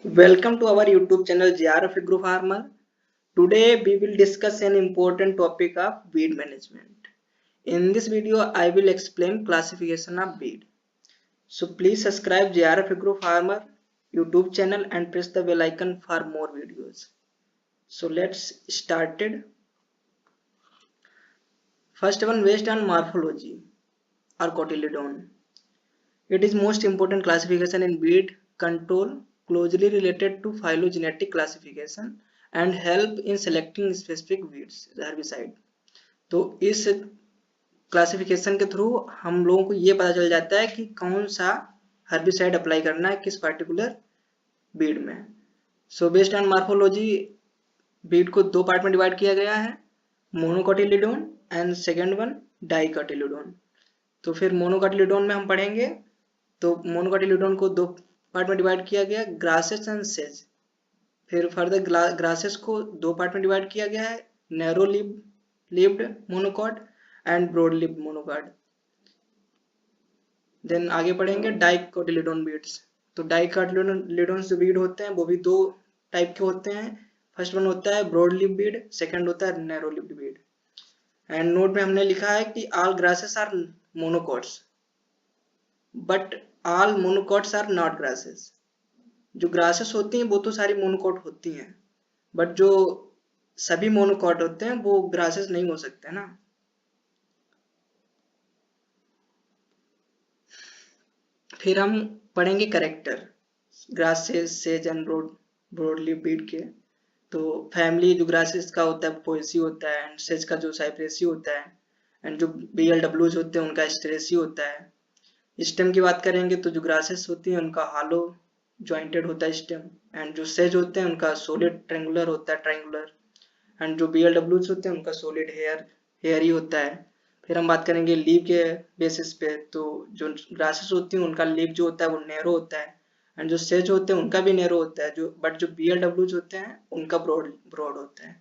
Welcome to our YouTube channel JRF Agro Farmer. Today we will discuss an important topic of weed management. In this video I will explain classification of weed. So please subscribe JRF Agro Farmer YouTube channel and press the bell icon for more videos. So let's start it. First one, based on morphology or cotyledon. It is most important classification in weed control, closely related to phylogenetic classification and help in selecting specific weeds herbicide. तो इस classification के through हम लोगों को ये पता चल जाता है कि कौन सा हर्बिसाइड अप्लाई करना है किस पर्टिकुलर बीड में. So based on morphology Beed को दो पार्ट में डिवाइड किया गया है, मोनोकोटिलिडोन एंड सेकेंड वन डाइकोटिलिडोन. तो फिर मोनोकोटिलिडोन में हम पढ़ेंगे. तो मोनोकोटिलिडोन को दो पार्ट में डिवाइड किया गया, ग्रासेस एंड सेज. फिर फर्दर ग्रासेस को दो पार्ट में डिवाइड किया गया है, narrow leaved monocot and broad leaved monocot. Then आगे पढ़ेंगे डाइकोटिलिडोन बीड्स. तो डाइकोटिलिडोन जो बीड होते हैं वो भी दो टाइप के होते हैं. फर्स्ट वन होता है ब्रॉड लिव्ड बीड, सेकंड होता है narrow leaved weed. And note में हमने लिखा है कि all grasses are monocots but all monocots are not grasses. जो ग्रासेस होती हैं वो तो सारी मोनोकॉट होती हैं, बट जो सभी मोनोकॉट होते हैं वो ग्रासेस नहीं हो सकते ना. फिर हम पढ़ेंगे character grasses says and broadly Beed के. तो फैमिली जो ग्रासेस का होता है पोएसी होता है, एंड सेज का जो साइप्रेसी होता है, एंड जो BLWs होते हैं उनका स्ट्रेसी होता है. स्टेम की बात करेंगे तो जो ग्रासेस होती हैं उनका हालो जॉइंटेड होता है स्टेम, एंड जो सेज होते हैं उनका सॉलिड ट्रेंगुलर होता है ट्रायंगुलर, एंड जो BLWs होते हैं उनका सॉलिड हेयर ही होता है. फिर हम बात करेंगे लीव के बेसिस पे. तो जो ग्रासेस होती हैं उनका लीव जो होता है वो नैरो होता है, एंड जो सेज होते हैं उनका भी नैरो होता है, जो BLWs होते हैं उनका ब्रॉड ब्रॉड होता है.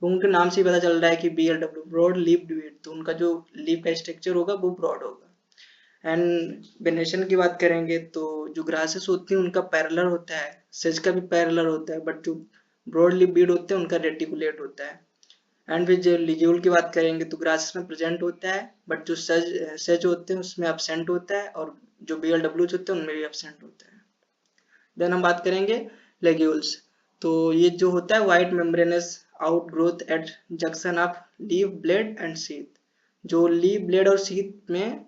तो उनके नाम से ही पता चल रहा है कि BLW ब्रॉड लीव्ड वीड, तो उनका जो लीव का स्ट्रक्चर होगा वो ब्रॉड होगा. एंड वेनेशन की बात करेंगे तो जो ग्रासेस होती हैं उनका पैरेलल होता है, सेज का भी पैरेलल होता है, बट जो ब्रॉड लीव बीड होते हैं उनका रेटिकुलेट होता है. एंड फिर जो लिग्यूल की बात करेंगे तो ग्रासेस में प्रेजेंट होता है, बट जो सेज होते हैं उसमें absent होता है, और जो BLWs होते हैं उनमें भी absent होता है. देन हम बात करेंगे लेग्यूल्स. तो ये जो होता है white membranous outgrowth at junction of leaf blade and sheath. जो लीव ब्लेड और शीथ में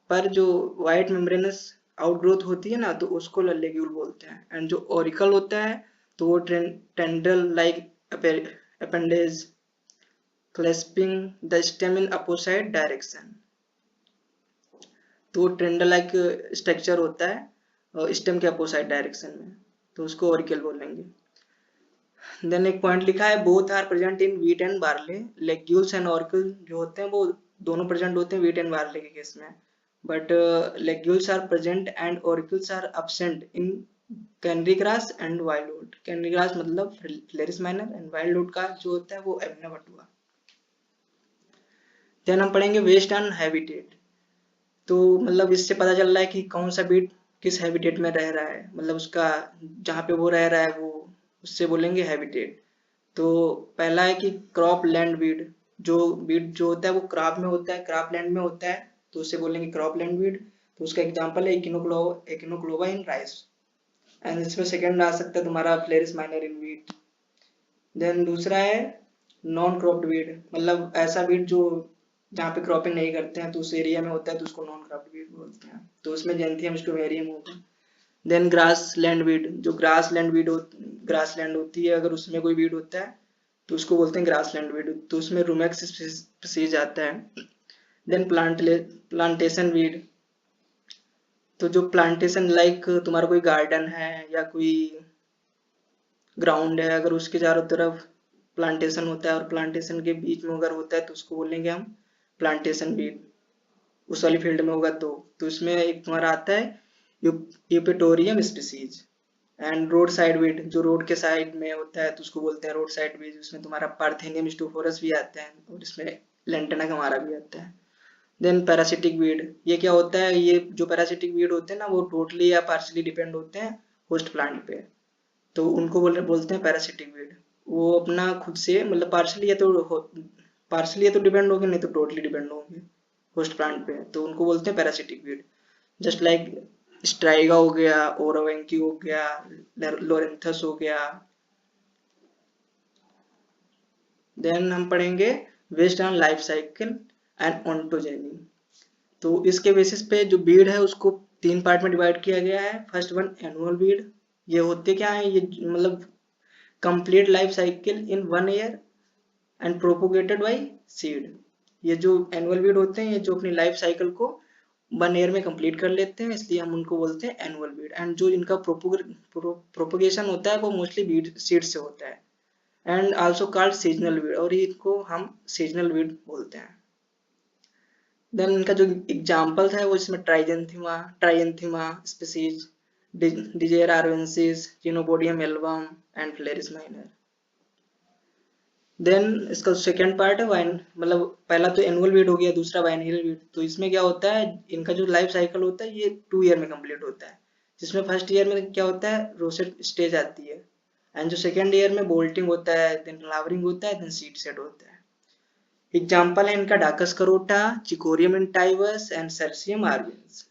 पर जो व्हाइट मेम्ब्रेनस आउटग्रोथ होती है ना, तो उसको लेग्यूल बोलते हैं. एंड जो ऑरिकल होता है तो वो tendril like appendage clasping the stem in opposite direction. तो टेंडर लाइक स्ट्रक्चर होता है स्टेम के अपोजिट डायरेक्शन में, तो उसको ऑरिकल बोलेंगे. देन एक पॉइंट लिखा है both are present in wheat and barley. Ligules and auricle जो होते हैं वो दोनों प्रेजेंट होते हैं व्हीट एंड बार्ले के केस में, but ligules are present and auricles are absent in canary grass and wildwood. Canary grass मतलब फ्लेरिस माइनर, एंड वाइल्डवुड का जो होता है वो एबना बटुआ. देन हम पढ़ेंगे वेस्ट ऑन हैबिटेट. तो मतलब इससे पता चल रहा है कि कौन सा बीट किस हैबिटेट में रह रहा है, मतलब उसका जहाँ पे वो रह रहा है वो उससे बोलेंगे हैबिटेट. तो पहला है कि क्रॉप लैंड बीड. जो बीड जो होता है वो क्रॉप में होता है, क्रॉप लैंड में होता है, तो उससे बोलेंगे क्रॉप लैंड बीड. तो उसका एग्जांपल है इकिनोक्लोवा इन राइस. एंड इसमें सेकंड आ सकता है तुम्हारा Phalaris minor in wheat. Then दूसरा है नॉन क्रॉप्ड वीड, मतलब ऐसा वीड जो जहाँ पे क्रॉपिंग नहीं करते हैं तो उस एरिया में होता है, तो उसको नॉन क्रॉप्ड वीड बोलते हैं. तो उसमें जेंथियम स्टोमेरियम होगा. Then grass land weed. जो ग्रास लैंड होती है अगर उसमें कोई वीड होता है तो उसको बोलते हैं ग्रास लैंड वीड, तो उसमें रूमेक्स स्पीसीज आता है. Then plantation weed. तो जो प्लांटेशन लाइक तुम्हारा कोई गार्डन है या कोई ग्राउंड है, अगर उसके चारों तरफ प्लांटेशन होता है और प्लांटेशन के बीच में अगर होता है तो उसको बोलेंगे हम प्लांटेशन बीड. उस वाली फील्ड में होगा तो इसमें एक तुम्हारा आता है Eupatorium species. And road side weed. जो रोड के साइड में होता है तो उसको बोलते हैं रोड साइड वीड. उसमें तुम्हारा पार्थेनियम स्टोफोरस भी आता है, और इसमें लेंटेना हमारा भी आता है. Then parasitic weed. ये क्या होता है, ये जो पैरासिटिक वीड होते हैं ना वो टोटली या पार्शली डिपेंड होते हैं होस्ट प्लांट पे. तो उनको बोलते हैं पैरासिटिक वीड। वो अपना खुद से मतलब पार्शली या तो डिपेंड होंगे, नहीं तो टोटली डिपेंड होंगे होस्ट प्लांट पे, तो उनको बोलते हैं parasitic weed. Just like Striga हो गया, ओरावेंकी हो गया, लोरेंथस हो गया। देन हम पढ़ेंगे based on life cycle and ontogeny. तो इसके बेसिस पे जो बीड है उसको 3 पार्ट में डिवाइड किया गया है। First one annual Beed. ये होते क्या है, ये मतलब complete life cycle in 1 year and propagated bye seed. ये जो एनुअल बीड होते हैं, ये जो अपनी लाइफ साइकिल को 1 ईयर में कंप्लीट कर लेते हैं, इसलिए हम उनको बोलते हैं एनुअल बीड। एंड जो इनका प्रोपोगेशन होता है वो मोस्टली बीड सीड से होता है। And also called seasonal weed, और इनको हम सीजनल वीड बोलते हैं। देन इनका जो एग्जाम्पल्स है वो इसमें Trianthema species, Digera arvensis, Chenopodium album and Phalaris minor. Then इसका सेकेंड पार्ट है वाइन, मतलब पहला तो एनुअल वीड हो गया, दूसरा बाइनरियल वीड। तो इसमें क्या होता है, इनका जो लाइफ साइकिल होता है ये 2 ईयर में कंप्लीट होता है। जिसमें फर्स्ट ईयर में क्या होता है, रोसेट स्टेज आती है। एंड जो सेकेंड ईयर में बोल्टिंग होता है, देन फ्लावरिंग होता है, देन सीड सेट होता है। एग्जाम्पल है इनका डाकस करोटा, चिकोरियम इंटाइवस एंड सर्सियम आर्विस।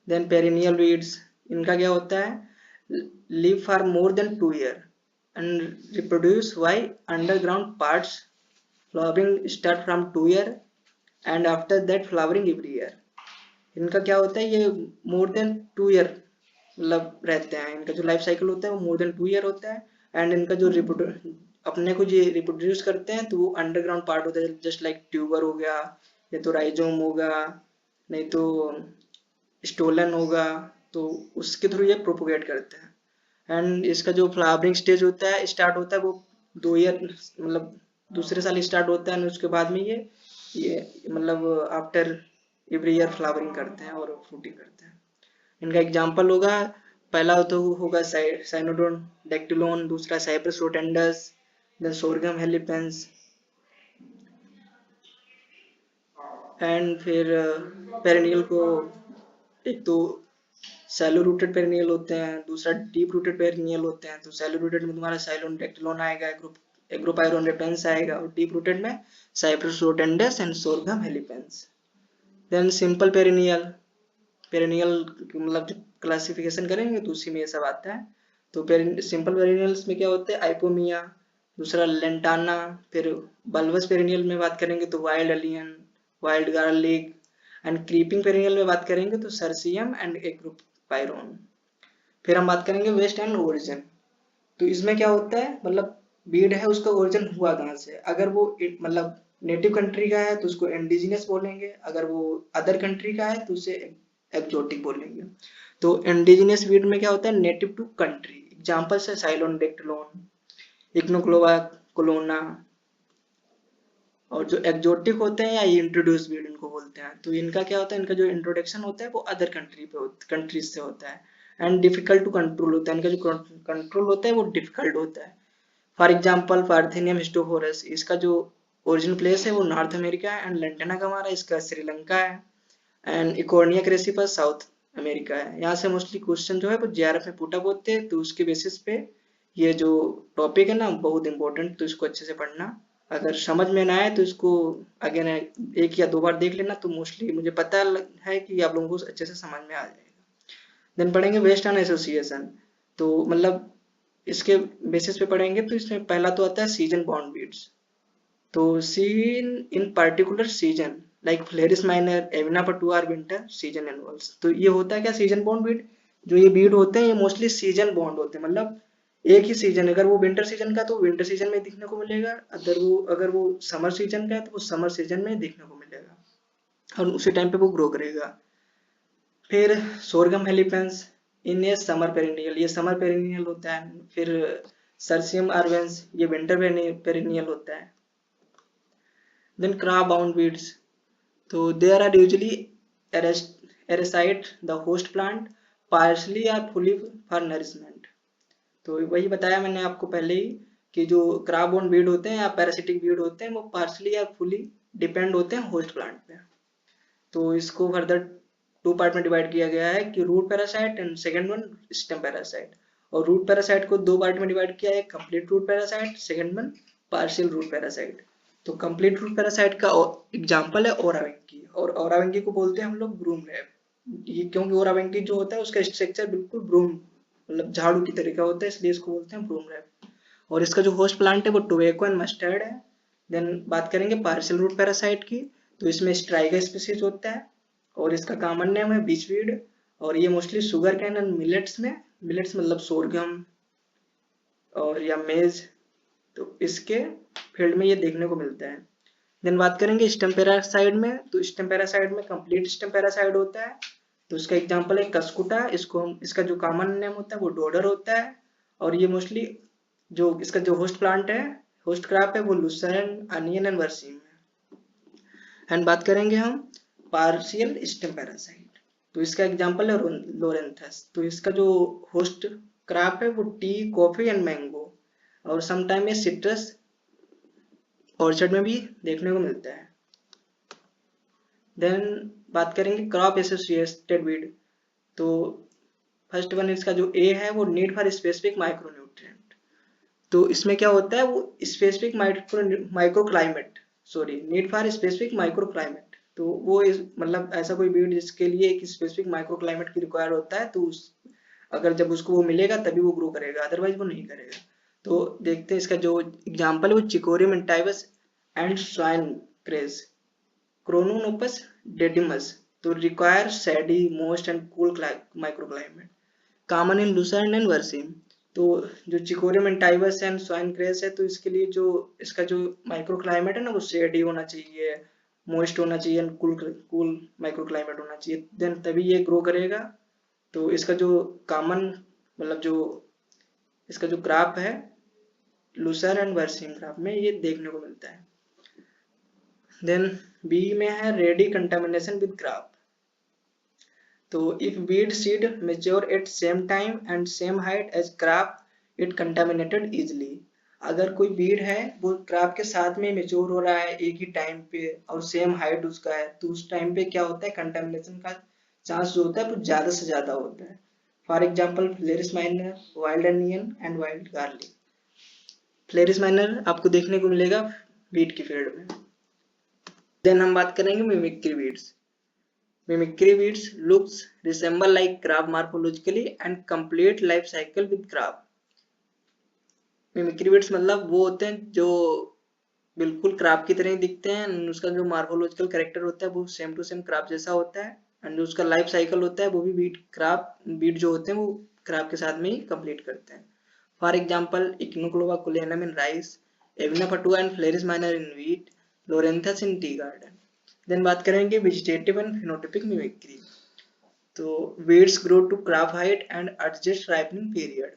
देन पेरिनियल वीड्स, इनका क्या होता है, live for more than 2 year and reproduce while underground parts, flowering start from 2 year and after that flowering every year। इनका क्या होता है, ये मोर देन 2 ईयर मतलब रहते हैं, इनका जो लाइफ साइकिल होता है वो मोर देन 2 ईयर होता है। एंड इनका जो अपने को ये रिप्रोड्यूस करते हैं तो वो अंडरग्राउंड पार्ट होता है, जस्ट लाइक ट्यूबर हो गया, या तो राइजोम होगा, नहीं तो स्टोलन होगा, तो उसके थ्रू ये प्रोपोगेट करते हैं। एंड इसका जो फ्लावरिंग स्टेज होता है, स्टार्ट होता है वो 2 ईयर मतलब दूसरे साल स्टार्ट होता है, उसके बाद में ये मतलब आफ्टर एवरी ईयर फ्लावरिंग करते हैं और फ्रूटिंग करते हैं। इनका एग्जांपल होगा, पहला तो होगा साइनोडोन डेक्टिलोन, दूसरा Cyperus rotundus, then Sorghum halepense. And फिर पेरिनियल को एक तो सैलो रूटेड पेरिनियल होते हैं, दूसरा डीप रूटेड पेरिनियल होते हैं। तो सैलो रूटेड में तुम्हारा साइलोन डेक्टिलोन आएगा, एग्रोपाइरोन रेपेंस आएगा, और डीप रूटेड में Cyperus rotundus and Sorghum halepense. Then simple perennial, perennial मतलब जब क्लासिफिकेशन करेंगे तो उसी में ये सब आता है। तो सिंपल पेरिनियल्स में क्या होते हैं, आइपोमिया, दूसरा लेंटाना। फिर बल्बस पेरिनियल में बात करेंगे तो wild onion, wild garlic. And creeping perennial में बात करेंगे तो सर्सियम एंड एग्रोपाइरोन। फिर हम बात करेंगे वेस्ट एंड ओरिजिन। तो इसमें क्या होता है, मतलब बीड है उसका ओरिजिन हुआ कहाँ से। अगर वो मतलब नेटिव कंट्री का है तो उसको इंडिजिनस बोलेंगे, अगर वो अदर कंट्री का है तो उसे एक्जोटिक बोलेंगे। तो इंडिजिनस बीड में क्या होता है, नेटिव टू कंट्री। एग्जांपल्स है साइलोन डेक्टिलोन, इग्नोक्लोवा कोलोना। और जो एक्जोटिक होते हैं या इंट्रोड्यूस ब्रीड इनको बोलते हैं, तो इनका क्या होता है, इनका जो इंट्रोडक्शन होता है वो अदर कंट्रीज से होता है। एंड डिफिकल्ट टू कंट्रोल होता है, इनका जो कंट्रोल होता है वो डिफिकल्ट होता है। फॉर एग्जाम्पल पार्थेनियम हिस्टोफोरस, इसका जो ओरिजिन प्लेस है वो नॉर्थ अमेरिका है, एंड लेंटेना कमारा इसका श्रीलंका है, एंड इकोर्निया क्रेसिपस साउथ अमेरिका है। यहाँ से मोस्टली क्वेश्चन जो है वो जेआरएफ में पुट अप होते हैं, तो उसके बेसिस पे ये जो टॉपिक है ना बहुत इंपॉर्टेंट, तो इसको अच्छे से पढ़ना। अगर समझ में ना आए तो इसको अगेन 1 या 2 बार देख लेना, तो मोस्टली मुझे पता है कि आप लोगों को अच्छे से समझ में आ जाएगा। देन पढ़ेंगे वेस्ट एंड एसोसिएशन। तो मतलब इसके बेसिस पे पढ़ेंगे, तो इसमें पहला तो आता है सीजन बॉन्ड बीड्स। तो seen in particular season like Phalaris minor, Avena fatua winter season annuals. तो ये होता है क्या, सीजन बॉन्ड बीड। जो ये बीड होते हैं ये मोस्टली सीजन बॉन्ड होते हैं, मतलब एक ही सीजन, अगर वो विंटर सीजन का तो विंटर सीजन में दिखने को मिलेगा, अगर वो समर सीजन का है तो वो समर सीजन में दिखने को मिलेगा, और उसी टाइम पे वो ग्रो करेगा। फिर सोरगम हेलिपेंस इन ए समर पेरिनियल, ये समर पेरिनियल होता है। फिर सर्सियम आर्वेंस, ये विंटर पेरिनियल होता है। देन क्रॉप बाउंड बीड्स, तो there are usually erect the host plant partially or fully for nourishment। तो वही बताया मैंने आपको पहले ही कि जो क्रॉप बाउंड बीड होते हैं या पैरासिटिक बीड होते हैं वो पार्शली या फुली डिपेंड होते हैं होस्ट प्लांट पे। तो इसको फर्दर 2 पार्ट में डिवाइड किया गया है कि root parasite and second one stem parasite. और रूट पैरासाइट को दो पार्ट में डिवाइड किया है, complete root parasite, second one partial root parasite. तो कंप्लीट रूट पैरासाइट का एग्जांपल है ओराविंकी, और ओराविंकी को बोलते हैं हम लोग ब्रूम रैट। ये क्योंकि ओराविंकी जो होता है उसका स्ट्रक्चर बिल्कुल ब्रूम मतलब झाड़ू की तरह का होता है, इसलिए इसको बोलते हैं ब्रूम रैट। और इसका जो होस्ट प्लांट है वो टोबैको एंड मस्टर्ड है। देन बात करेंगे पार्शियल रूट पैरासाइट की, तो इसमें स्ट्राइगा स्पीसीज होता है और इसका कॉमन नेम है बीचवीड, और ये mostly sugar cane and millets में, मिलेट्स मतलब सोरगम और या मेज, तो इसके फील्ड में ये देखने को मिलता है। देन बात करेंगे स्टेम पैरासाइड में, तो स्टेम पैरासाइड में कंप्लीट स्टेम पैरासाइड होता है, तो इसका एग्जांपल है कस्कुटा। इसको इसका जो कॉमन नेम होता है वो डोडर होता है, और ये मोस्टली जो इसका जो होस्ट प्लांट है, होस्ट क्रॉप है वो लुसर्न, अनियन एंड वर्सीम है। एंड बात करेंगे हम पार्शियल स्टेम पैरासाइट, तो इसका एग्जांपल है लोरेंथस। तो इसका जो होस्ट क्रॉप है वो टी, कॉफी एंड मैंगो, और समटाइम ये सिट्रस ऑर्चर्ड में भी देखने को मिलता है। देन बात करेंगे क्रॉप एसोसिएटेड वीड, तो फर्स्ट वन इसका जो ए है वो नीड फॉर स्पेसिफिक माइक्रोन्यूट्रिएंट। तो इसमें क्या होता है, वो specific micro climate, sorry need for specific micro climate, तो वो मतलब ऐसा कोई बीड जिसके लिए एक स्पेसिफिक माइक्रो क्लाइमेट की रिक्वायर होता है, तो अगर जब उसको वो मिलेगा तभी वो ग्रो करेगा, अदरवाइज वो नहीं करेगा। तो देखते हैं इसका जो एग्जांपल है वो Cichorium intybus and swine cress, Coronopus didymus, तो require shady moist and cool microclimate, common in lucerne and berseem. तो जो Cichorium intybus and swine cress है, तो इसके लिए जो इसका जो माइक्रोक्लाइमेट है ना वो सैडी होना चाहिए, मोइस्ट होना चाहिए एंड कूल कूल माइक्रोक्लाइमेट होना चाहिए, देन तभी ये ग्रो करेगा। तो इसका जो कॉमन मतलब जो इसका जो क्रॉप है लुसर एंड वर्सीम क्रॉप में ये देखने को मिलता है। देन बी में है रेडी कंटामिनेशन विद क्रॉप, तो if weed seed mature at same time and same height as crop it contaminated easily. अगर कोई बीड है वो क्रॉप के साथ में मेच्योर हो रहा है एक ही टाइम पे और सेम हाइट उसका है, तो उस टाइम पे क्या होता है, कंटामिनेशन का चांस जो होता है वो ज्यादा से ज्यादा होता है। For example phalaris minor, wild onion and wild garlic. Phalaris minor आपको देखने को मिलेगा बीट की फील्ड में। देन हम बात करेंगे mimicry beads. Mimicry weeds looks resemble like crab morphologically and complete life cycle with crab. Mimicry weeds मतलब वो होते हैं जो बिल्कुल क्राब की तरह ही दिखते हैं, उसका जो मार्फोलॉजिकल कैरेक्टर होता है वो सेम टू सेम क्राब जैसा होता है, एंड जो उसका लाइफ साइकिल होता है वो भी बीट जो होते हैं वो क्राब के साथ में ही कंप्लीट करते हैं। For example Echinochloa colona in rice, Avena fatua and Phalaris minor in wheat, Loranthus in tea garden. Then बात करेंगे वेजिटेटिव एंड फिनोटिपिक मिमिक्री, तो weeds grow to crop height and adjust ripening period.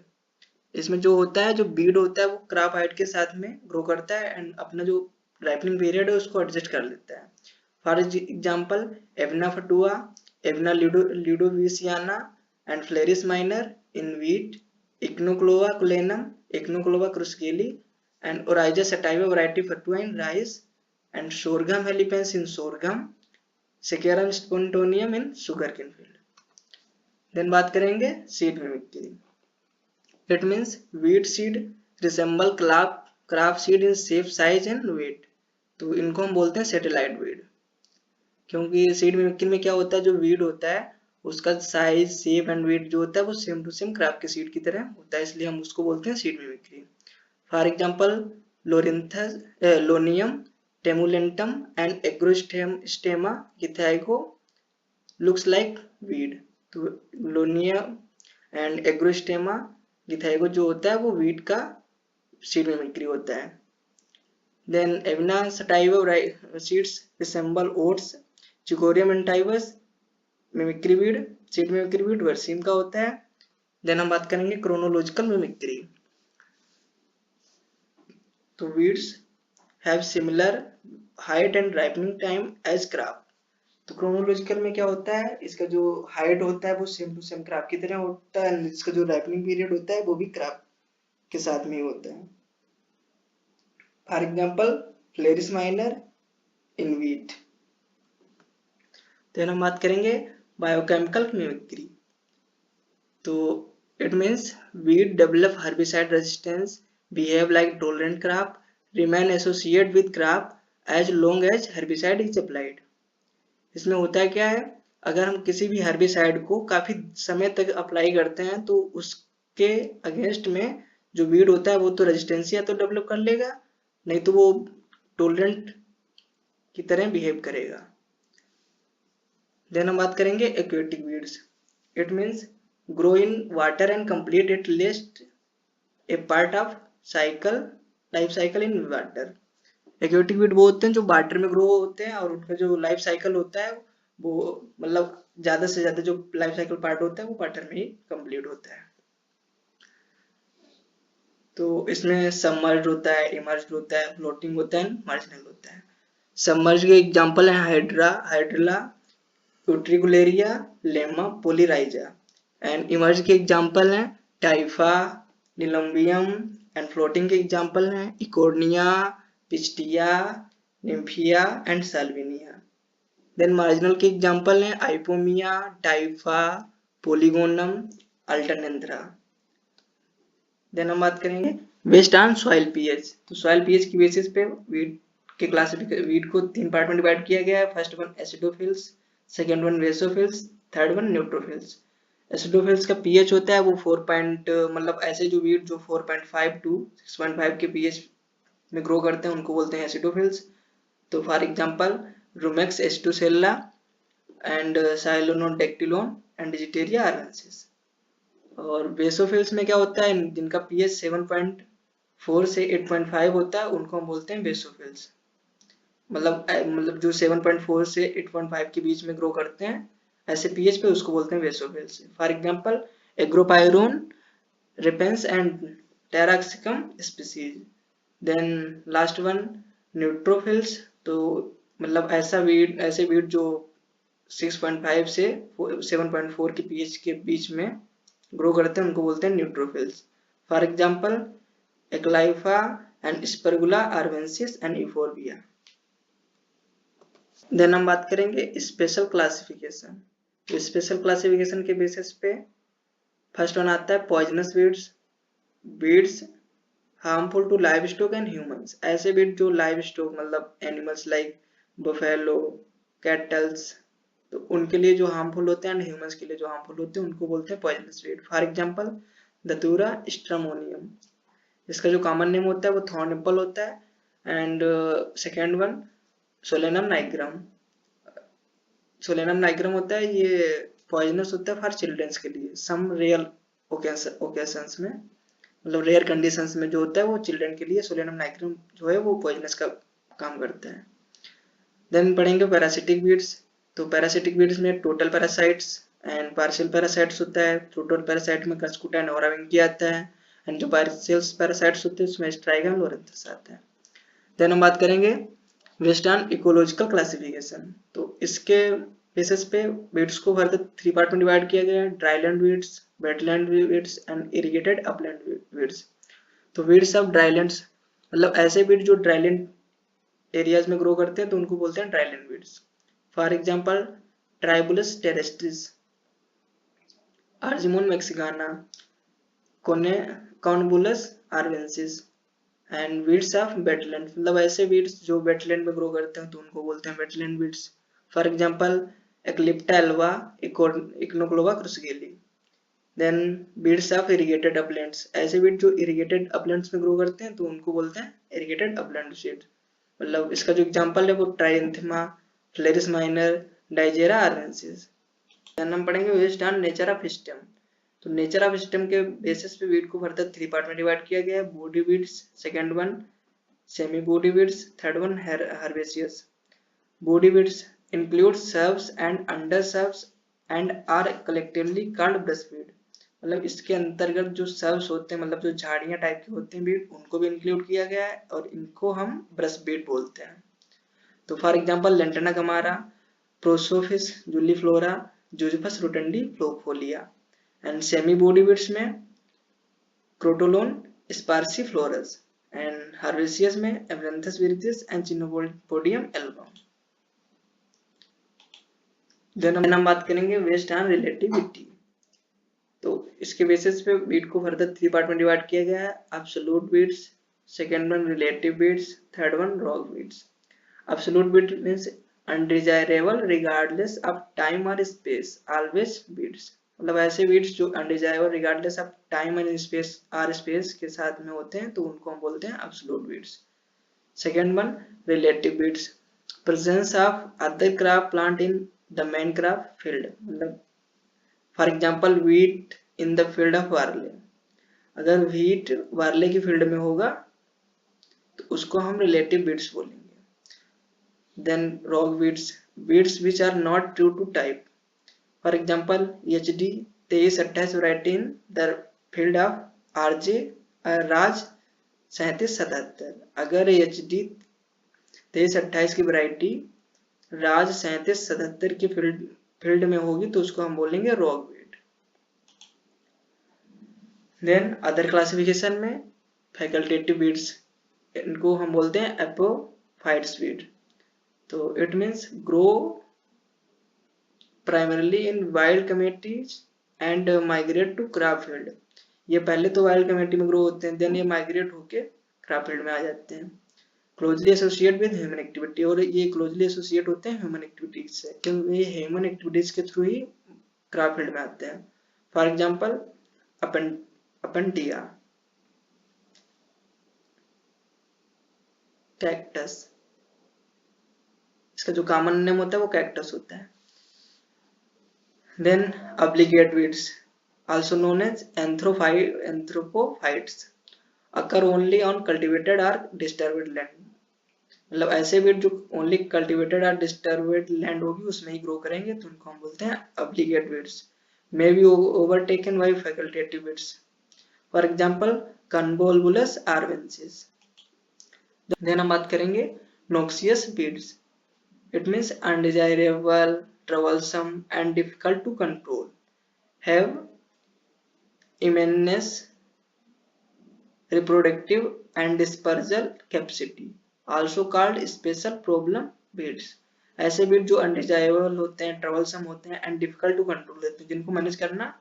इसमें जो होता है, जो बीड होता है वो क्रॉप हाइट के साथ में ग्रो करता है एंड अपना जो राइपनिंग पीरियड है उसको एडजस्ट कर लेता है। For example Avena fatua, Avena ludoviciana and Phalaris minor in wheat, Echinochloa colona, Echinochloa crus galli and Oryza sativa variety fatua in rice and sorghum helipens in sorghum, Secarum spontaneum in sugarcane field. Then बात करेंगे seed mimicry. It means weed seed resemble crop seed in shape, size and weight, तो इनको हम बोलते हैं satellite weed. क्योंकि seed mimicry में क्या होता है, जो वीड होता है उसका साइज, शेप एंड वेट जो होता है वो सेम टू सेम क्रॉप के सीड की तरह होता है, इसलिए हम उसको बोलते हैं seed mimicry. For example Loranthus, Lolium temulentum and agrostemma githaico looks like weed, तो लोनिया एंड एग्रोस्टेमा githaico जो होता है वो वीट का सीड मिमिक्री होता है। Then Avena sativa seeds resemble oats, Cichorium intybus mimicry weed, seed mimicry weed berseem का होता है। देन हम बात करेंगे क्रोनोलॉजिकल मिमिक्री, तो weeds have similar height and ripening time as crop. तो क्रोनोलॉजिकल में क्या होता है, इसका जो हाइट होता है वो सेम टू सेम क्रॉप की तरह होता है, इसका जो राइपनिंग पीरियड होता है वो भी क्रॉप के साथ में ही होता है। For example phalaris minor in wheat. तो हम बात करेंगे बायोकेमिकल मिमिक्री, तो It means weed develop herbicide resistance, behave like tolerant crop, remain associated with crop as long as herbicide is applied. इसमें होता क्या है, अगर हम किसी भी herbicide को काफी समय तक अप्लाई करते हैं तो उसके अगेंस्ट में जो वीड होता है वो तो रेजिस्टेंस या तो डेवलप कर लेगा, नहीं तो वो टोलरेंट की तरह बिहेव करेगा। देन हम बात करेंगे aquatic weeds. It means grow in water and complete it list A part of cycle life cycle in water. Aquatic weed वो होते हैं जो वाटर में ग्रो होते हैं और उनका जो लाइफ साइकिल होता है वो मतलब ज्यादा से ज्यादा जो लाइफ साइकिल पार्ट होता है वो वाटर में ही कंप्लीट होता है। तो इसमें सबमर्ज्ड होता है, इमर्ज्ड होता है, फ्लोटिंग होता है, मार्जिनल होता है। सबमर्ज्ड के एग्जांपल है Hydrilla, Utricularia, Lemna, Polyrhiza. And emerge के एग्जांपल हैं टाइफा, निलम्बियम। एंड फ्लोटिंग के एग्जांपल हैं Eichhornia, Pistia, Nymphaea and Salvinia. Then marginal के एग्जांपल हैं Ipomoea, Typha, Polygonum, Alternanthera. Then हम बात करेंगे बेस्ड ऑन सॉइल पीएच। तो सॉइल पीएच की बेसिस पे वीड के क्लासिफिकेशन, वीड को 3 पार्ट में डिवाइड किया गया है। First one acidophils, second one basophils, third one neutrophils. Acidophils का पीएच होता है वो 4 मतलब ऐसे जो वीड जो 4.5 टू 6.5 के पीएच में ग्रो करते हैं उनको बोलते हैं एसिडोफिल्स। तो फॉर एग्जांपल रुमेक्स एस्टुसेल्ला एंड साइलोनोडेक्टिलोन एंड डिजिटेरिया आर्वेंसिस। और बेसोफिल्स में क्या होता है, जिनका पीएच 7.4 से 8.5 होता है उनको हम बोलते हैं बेसोफिल्स। मतलब जो 7.4 से 8.5 के बीच में ग्रो करते हैं ऐसे पीएच पे उसको बोलते हैं basophils. For example Agropyron, repens and Taraxacum species. Then last one neutrophils. तो मतलब ऐसे वीड जो 6.5 से 7.4 के पीएच के बीच में ग्रो करते हैं उनको बोलते हैं neutrophils. For example Acalypha and Spergula arvensis and Euphorbia. Then हम बात करेंगे स्पेशल क्लासिफिकेशन। तो स्पेशल क्लासिफिकेशन के बेसिस पे फर्स्ट वन आता है poisonous weeds. Weeds harmful to live stock and humans. ऐसे वीड जो लाइव स्टॉक मतलब एनिमल्स लाइक बफेलो, कैटल्स, तो उनके लिए जो हार्मफुल होते हैं एंड ह्यूमंस के लिए जो हार्मफुल होते हैं उनको बोलते हैं poisonous weed. For example दतूरा stramonium. इसका जो कॉमन नेम होता है वो थॉर्न एप्पल होता है। And second one Solanum nigrum. Solanum nigrum होता है ये पॉइजनस होता है फॉर चिल्ड्रंस के लिए सम रेयर ओकेशंस में, मतलब रेयर कंडीशंस में जो होता है वो चिल्ड्रन के लिए सोलेनम नाइग्रम जो है वो पॉइजनस का काम करता है। देन पढ़ेंगे पैरासिटिक वीड्स। तो पैरासिटिक वीड्स में total parasites and partial parasites होता है। टोटल पैरासाइट में कस्कुटा एंड ओराविंकी आता है एंड जो पार्शियल पैरासाइट्स होते हैं उसमें स्ट्राइगम लोरेंथस आता है। देन हम बात करेंगे वेस्टर्न इकोलॉजिकल क्लासिफिकेशन। तो इसके बेसिस पे वीड्स को फर्दर 3 पार्ट में डिवाइड किया गया है, dryland weeds, wetland weeds and irrigated upland weeds. तो वीड्स ऑफ ड्राईलैंड्स मतलब ऐसे वीड जो ड्राईलैंड एरियाज में ग्रो करते हैं तो उनको बोलते हैं dryland weeds. For example Tribulus terrestris, Argemone mexicana, Convolvulus arvensis and weeds of wetland. मतलब ऐसे वीड्स जो वेटलैंड में ग्रो करते हैं तो उनको बोलते हैं wetland weeds. For example Eclipta alba, Echinochloa crus galli. Then weeds of irrigated uplands. ऐसे वीड जो इरिगेटेड अपलैंड्स में ग्रो करते हैं तो उनको बोलते हैं इरिगेटेड अपलैंड सीड। मतलब इसका जो एग्जांपल है वो ट्राइएंथेमा, फ्लेरिस माइनर, डाइजेरा आर्वेंसिस। देन हम पढ़ेंगे based on nature of system. तो नेचर ऑफ सिस्टम के बेसिस पे वीड को फर्दर 3 पार्ट में डिवाइड किया गया है, body weeds, second one semi woody weeds, third one herbaceous। Body weeds include shrubs and undershrubs and are collectively called brushweed। मतलब इसके अंतर्गत जो shrubs होते हैं मतलब जो झाड़ियां टाइप के होते हैं वीड उनको भी इंक्लूड किया गया है और इनको हम ब्रशवीड बोलते हैं। तो for example Lantana camara, Prosopis juliflora, Ziziphus rotundifolia. And semi woody weeds में क्रोटोलोन स्पार्सिफ्लोरस एंड हर्बेसियस में Amaranthus viridis and Chenopodium album. Then हम बात करेंगे वेस्ट ऑन रिलेटिविटी। तो इसके बेसिस पे बीट को फर्दर 3 पार्ट में डिवाइड किया गया है। Absolute weeds, second one relative weeds, third one rogue weeds. Absolute weed means undesirable regardless of time और स्पेस, ऑलवेज बीट्स। मतलब ऐसे बीट्स जो undesirable regardless of time and space के साथ में होते हैं तो उनको हम बोलते हैं absolute weeds. Second one relative weeds, presence of other crop plant in the main crop field. मतलब for example wheat in the field of barley, अगर व्हीट वार्ले की फील्ड में होगा तो उसको हम रिलेटिव बीट्स बोलेंगे। Then rogue weeds, weeds which are not true to type, for example HD 2328 variety in the field of RJ Raj 3777। अगर HD 2328 की वैरायटी राज 3777 की फील्ड में होगी तो उसको हम बोलेंगे rogue weed. Then other classification में फैकल्टेटिव बीट्स, इनको हम बोलते हैं एपोफाइट्स बीट। तो it means grow primarily in wild communities and migrate to crop field. ये पहले तो वाइल्ड कम्युनिटी में ग्रो होते हैं, देन ये माइग्रेट होके क्रॉप फील्ड में आ जाते हैं। Closely associate with human activity, और ये क्लोजली एसोसिएट होते हैं ह्यूमन एक्टिविटीज से, क्योंकि ये ह्यूमन एक्टिविटीज के थ्रू ही क्रॉप फील्ड में आते हैं। फॉर एग्जाम्पल अपनटिया, कैक्टस, इसका जो कॉमन नेम होता है वो कैक्टस होता है। Then obligate weeds, also known as anthropophytes, occur only on cultivated or disturbed land। मतलब ऐसे weed जो only cultivated or disturbed land होगी उसमें ही grow करेंगे तो उनको हम बोलते हैं obligate weeds, may be overtaken by facultative weeds, for example Convolvulus arvensis। Then हम बात करेंगे noxious weeds, it means undesirable, troublesome and difficult to control, have immense reproductive and dispersal capacity, also called special problem weeds। ऐसे beat जो undesirable होते हैं, troublesome होते हैं and difficult to control होते हैं, जिनको मैनेज करना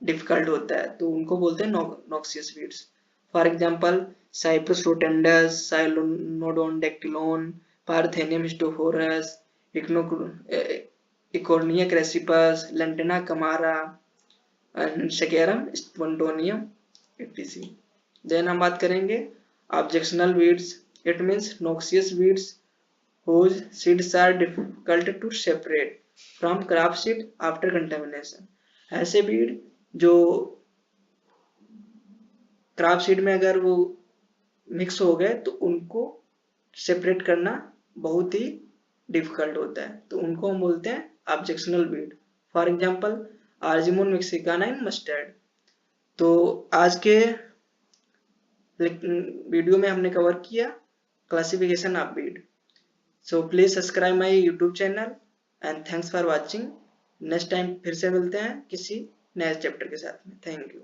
डिफिकल्ट होता है, तो उनको बोलते हैं noxious weeds. For example Cyperus rotundus, Cynodon dactylon, Parthenium hysterophorus, Eichhornia crassipes, Lantana camara, Saccharum spontaneum etc। Then हम बात करेंगे objectionable weeds, it means noxious weeds whose seeds are difficult to separate from crop seed after contamination। ऐसे बीड जो crop seed में अगर वो mix हो गए तो उनको सेपरेट करना बहुत ही डिफिकल्ट होता है, तो उनको हम बोलते हैं objectional Beed. For example argemone Mexicana in mustard. तो आज के वीडियो में हमने कवर किया classification of Beed. So please subscribe my YouTube channel and thanks for watching. Next time फिर से मिलते हैं किसी नए चैप्टर के साथ में। Thank you.